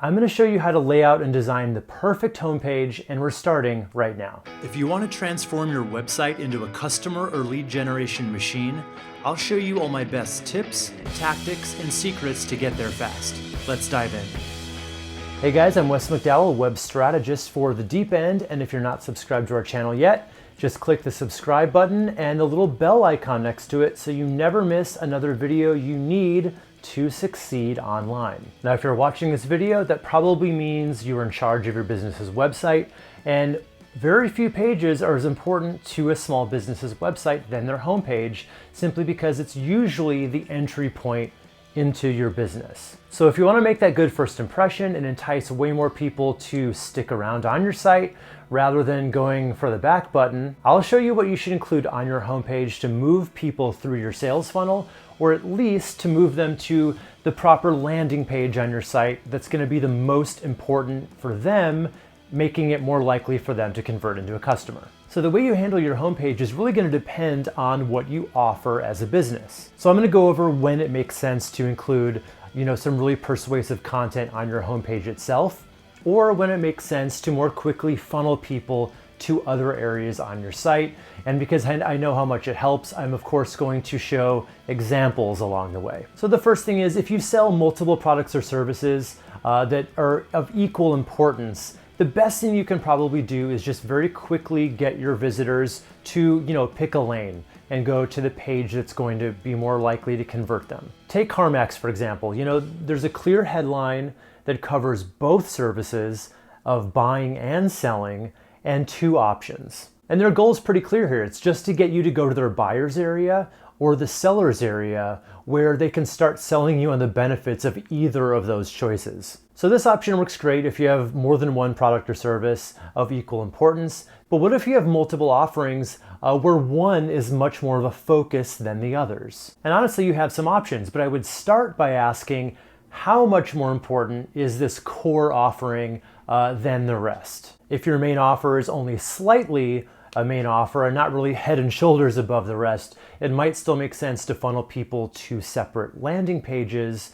I'm going to show you how to lay out and design the perfect homepage, and we're starting right now. If you want to transform your website into a customer or lead generation machine, I'll show you all my best tips, tactics, and secrets to get there fast. Let's dive in. Hey guys, I'm Wes McDowell, web strategist for The Deep End, and if you're not subscribed to our channel yet, just click the subscribe button and the little bell icon next to it so you never miss another video you need to succeed online. Now, if you're watching this video, that probably means you're in charge of your business's website, and very few pages are as important to a small business's website than their homepage, simply because it's usually the entry point into your business. So if you want to make that good first impression and entice way more people to stick around on your site rather than going for the back button, I'll show you what you should include on your homepage to move people through your sales funnel, or at least to move them to the proper landing page on your site that's going to be the most important for them, making it more likely for them to convert into a customer. So the way you handle your homepage is really going to depend on what you offer as a business. So I'm going to go over when it makes sense to include, some really persuasive content on your homepage itself, or when it makes sense to more quickly funnel people to other areas on your site. And because I know how much it helps, I'm of course going to show examples along the way. So the first thing is, if you sell multiple products or services that are of equal importance, the best thing you can probably do is just very quickly get your visitors to, pick a lane and go to the page that's going to be more likely to convert them. Take CarMax, for example. There's a clear headline that covers both services of buying and selling, and two options. And their goal is pretty clear here. It's just to get you to go to their buyer's area or the seller's area, where they can start selling you on the benefits of either of those choices. So this option works great if you have more than one product or service of equal importance. But what if you have multiple offerings where one is much more of a focus than the others? And honestly, you have some options, but I would start by asking, how much more important is this core offering than the rest? If your main offer is only slightly a main offer and not really head and shoulders above the rest, it might still make sense to funnel people to separate landing pages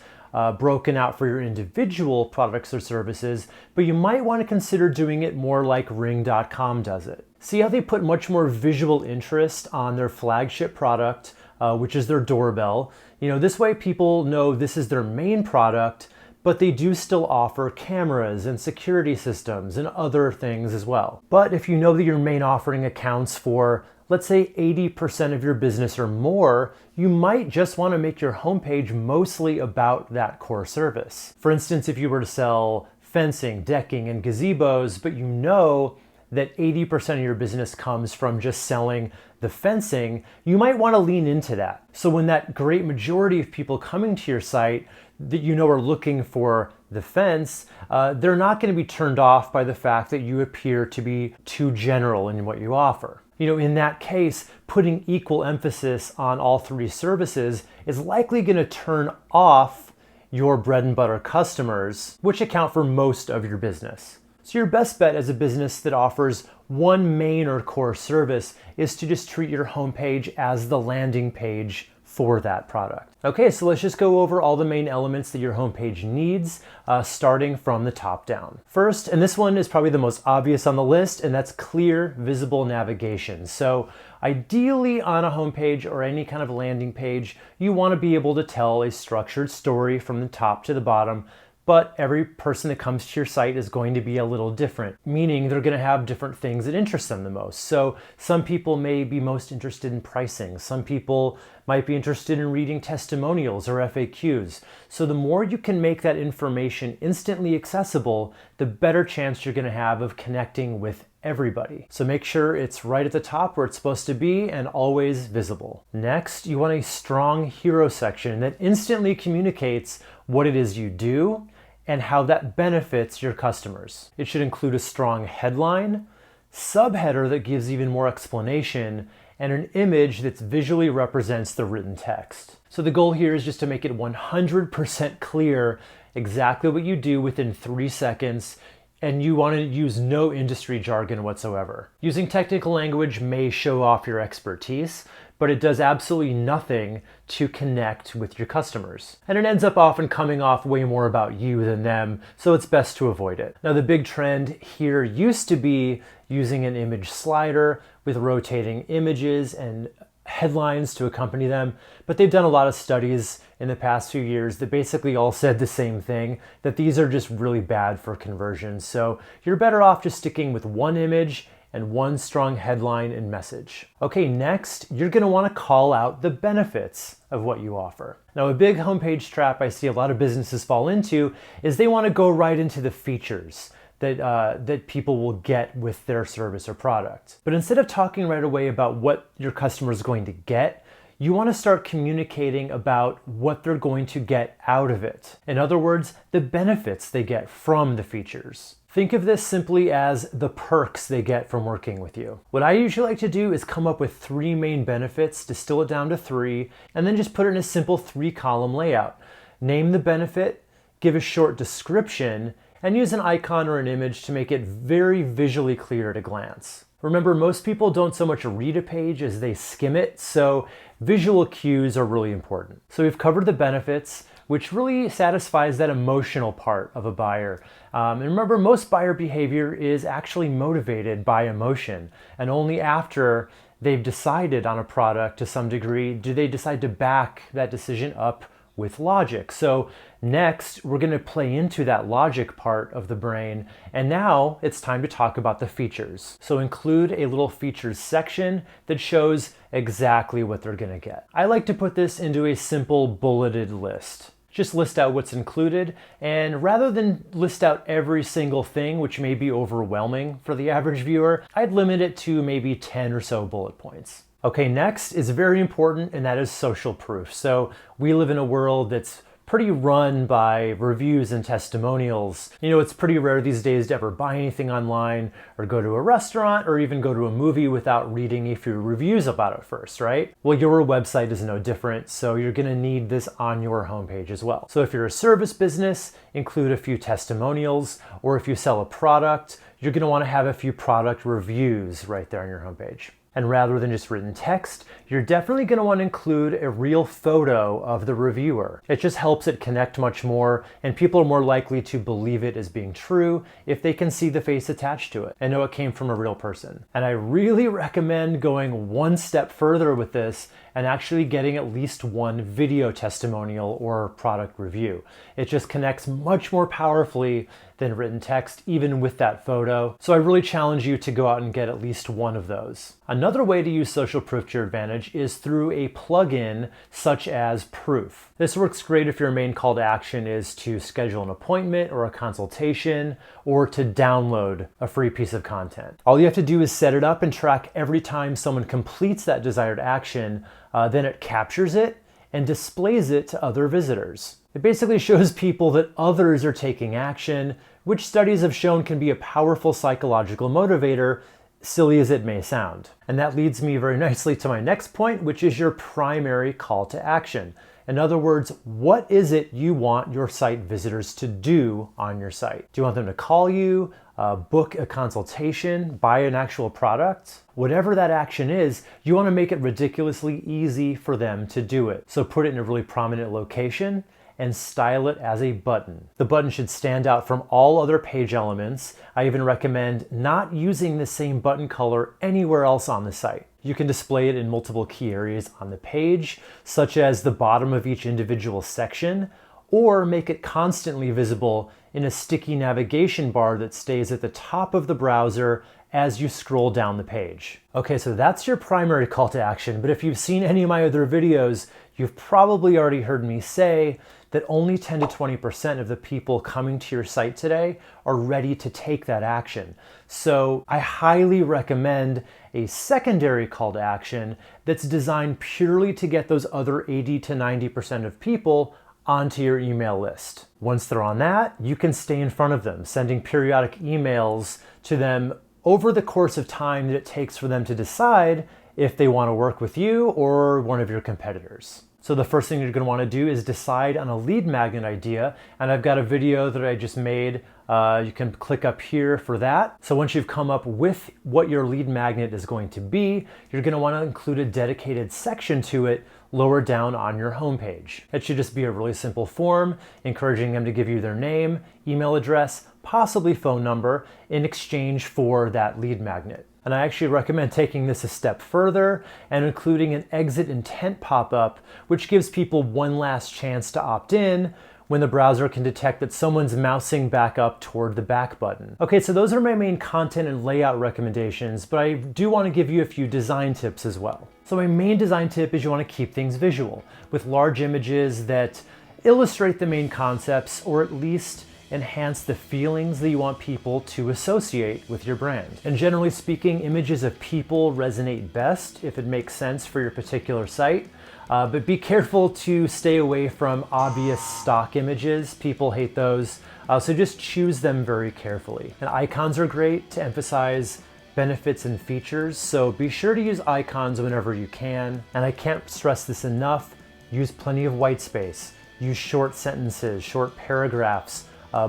broken out for your individual products or services, but you might want to consider doing it more like Ring.com does it. See how they put much more visual interest on their flagship product, which is their doorbell. This way people know this is their main product, but they do still offer cameras and security systems and other things as well. But if you know that your main offering accounts for, let's say, 80% of your business or more, you might just want to make your homepage mostly about that core service. For instance, if you were to sell fencing, decking, and gazebos, but you know that 80% of your business comes from just selling the fencing, you might want to lean into that. So when that great majority of people coming to your site that are looking for the fence, they're not going to be turned off by the fact that you appear to be too general in what you offer. In that case, putting equal emphasis on all three services is likely going to turn off your bread and butter customers, which account for most of your business. So your best bet as a business that offers one main or core service is to just treat your homepage as the landing page for that product. Okay, so let's just go over all the main elements that your homepage needs, starting from the top down. First, and this one is probably the most obvious on the list, and that's clear, visible navigation. So ideally on a homepage or any kind of landing page, you want to be able to tell a structured story from the top to the bottom, but every person that comes to your site is going to be a little different, meaning they're going to have different things that interest them the most. So some people may be most interested in pricing. Some people might be interested in reading testimonials or FAQs. So the more you can make that information instantly accessible, the better chance you're going to have of connecting with everybody. So make sure it's right at the top where it's supposed to be and always visible. Next, you want a strong hero section that instantly communicates what it is you do and how that benefits your customers. It should include a strong headline, subheader that gives even more explanation, and an image that visually represents the written text. So the goal here is just to make it 100% clear exactly what you do within 3 seconds, and you want to use no industry jargon whatsoever. Using technical language may show off your expertise, but it does absolutely nothing to connect with your customers. And it ends up often coming off way more about you than them, so it's best to avoid it. Now, the big trend here used to be using an image slider with rotating images and headlines to accompany them, but they've done a lot of studies in the past few years that basically all said the same thing, that these are just really bad for conversion. So you're better off just sticking with one image and one strong headline and message. Okay, next, you're gonna wanna call out the benefits of what you offer. Now, a big homepage trap I see a lot of businesses fall into is they wanna go right into the features that people will get with their service or product. But instead of talking right away about what your customer is going to get, you want to start communicating about what they're going to get out of it. In other words, the benefits they get from the features. Think of this simply as the perks they get from working with you. What I usually like to do is come up with 3 main benefits, distill it down to 3, and then just put it in a simple 3-column layout. Name the benefit, give a short description, and use an icon or an image to make it very visually clear at a glance. Remember, most people don't so much read a page as they skim it, so visual cues are really important. So we've covered the benefits, which really satisfies that emotional part of a buyer. And remember, most buyer behavior is actually motivated by emotion, and only after they've decided on a product to some degree do they decide to back that decision up with logic. So next, we're going to play into that logic part of the brain, and now it's time to talk about the features. So include a little features section that shows exactly what they're going to get. I like to put this into a simple bulleted list. Just list out what's included, and rather than list out every single thing, which may be overwhelming for the average viewer, I'd limit it to maybe 10 or so bullet points. Okay, next is very important, and that is social proof. So we live in a world that's pretty run by reviews and testimonials. You know, it's pretty rare these days to ever buy anything online or go to a restaurant or even go to a movie without reading a few reviews about it first, right? Well, your website is no different, so you're gonna need this on your homepage as well. So if you're a service business, include a few testimonials, or if you sell a product, you're gonna wanna have a few product reviews right there on your homepage. And rather than just written text, you're definitely going to want to include a real photo of the reviewer. It just helps it connect much more, and people are more likely to believe it as being true if they can see the face attached to it and know it came from a real person. And I really recommend going one step further with this and actually getting at least one video testimonial or product review. It just connects much more powerfully than written text, even with that photo. So I really challenge you to go out and get at least one of those. Another way to use social proof to your advantage is through a plugin such as Proof. This works great if your main call to action is to schedule an appointment or a consultation, or to download a free piece of content. All you have to do is set it up and track every time someone completes that desired action, then it captures it and displays it to other visitors. It basically shows people that others are taking action, which studies have shown can be a powerful psychological motivator, silly as it may sound. And that leads me very nicely to my next point, which is your primary call to action. In other words, what is it you want your site visitors to do on your site? Do you want them to call you, book a consultation, buy an actual product? Whatever that action is, you want to make it ridiculously easy for them to do it. So put it in a really prominent location and style it as a button. The button should stand out from all other page elements. I even recommend not using the same button color anywhere else on the site. You can display it in multiple key areas on the page, such as the bottom of each individual section, or make it constantly visible in a sticky navigation bar that stays at the top of the browser as you scroll down the page. Okay, so that's your primary call to action, but if you've seen any of my other videos, you've probably already heard me say that only 10 to 20% of the people coming to your site today are ready to take that action. So I highly recommend a secondary call to action that's designed purely to get those other 80 to 90% of people onto your email list. Once they're on that, you can stay in front of them, sending periodic emails to them over the course of time that it takes for them to decide if they want to work with you or one of your competitors. So the first thing you're going to want to do is decide on a lead magnet idea, and I've got a video that I just made. You can click up here for that. So once you've come up with what your lead magnet is going to be, you're going to want to include a dedicated section to it lower down on your homepage. It should just be a really simple form, encouraging them to give you their name, email address, possibly phone number in exchange for that lead magnet. And I actually recommend taking this a step further and including an exit intent pop-up, which gives people one last chance to opt in when the browser can detect that someone's mousing back up toward the back button. Okay, so those are my main content and layout recommendations, but I do want to give you a few design tips as well. So my main design tip is you want to keep things visual with large images that illustrate the main concepts or at least enhance the feelings that you want people to associate with your brand. And generally speaking, images of people resonate best if it makes sense for your particular site. But be careful to stay away from obvious stock images. People hate those. So just choose them very carefully. And icons are great to emphasize benefits and features. So be sure to use icons whenever you can. And I can't stress this enough. Use plenty of white space. Use short sentences, short paragraphs,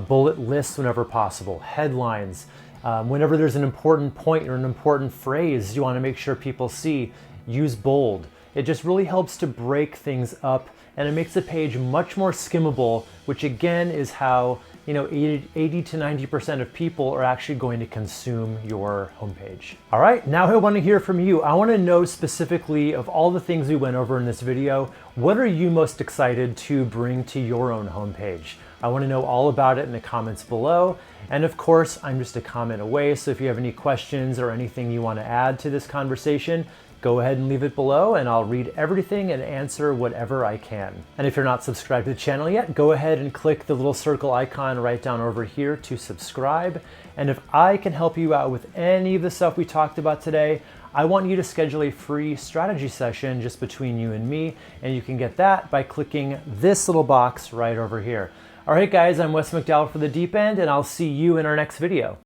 bullet lists whenever possible, headlines. Whenever there's an important point or an important phrase you want to make sure people see, use bold. It just really helps to break things up and it makes the page much more skimmable, which again is how 80 to 90% of people are actually going to consume your homepage. All right, now I want to hear from you. I want to know specifically of all the things we went over in this video, what are you most excited to bring to your own homepage? I want to know all about it in the comments below. And of course, I'm just a comment away. So if you have any questions or anything you want to add to this conversation, go ahead and leave it below and I'll read everything and answer whatever I can. And if you're not subscribed to the channel yet, go ahead and click the little circle icon right down over here to subscribe. And if I can help you out with any of the stuff we talked about today, I want you to schedule a free strategy session just between you and me. And you can get that by clicking this little box right over here. All right, guys, I'm Wes McDowell for The Deep End, and I'll see you in our next video.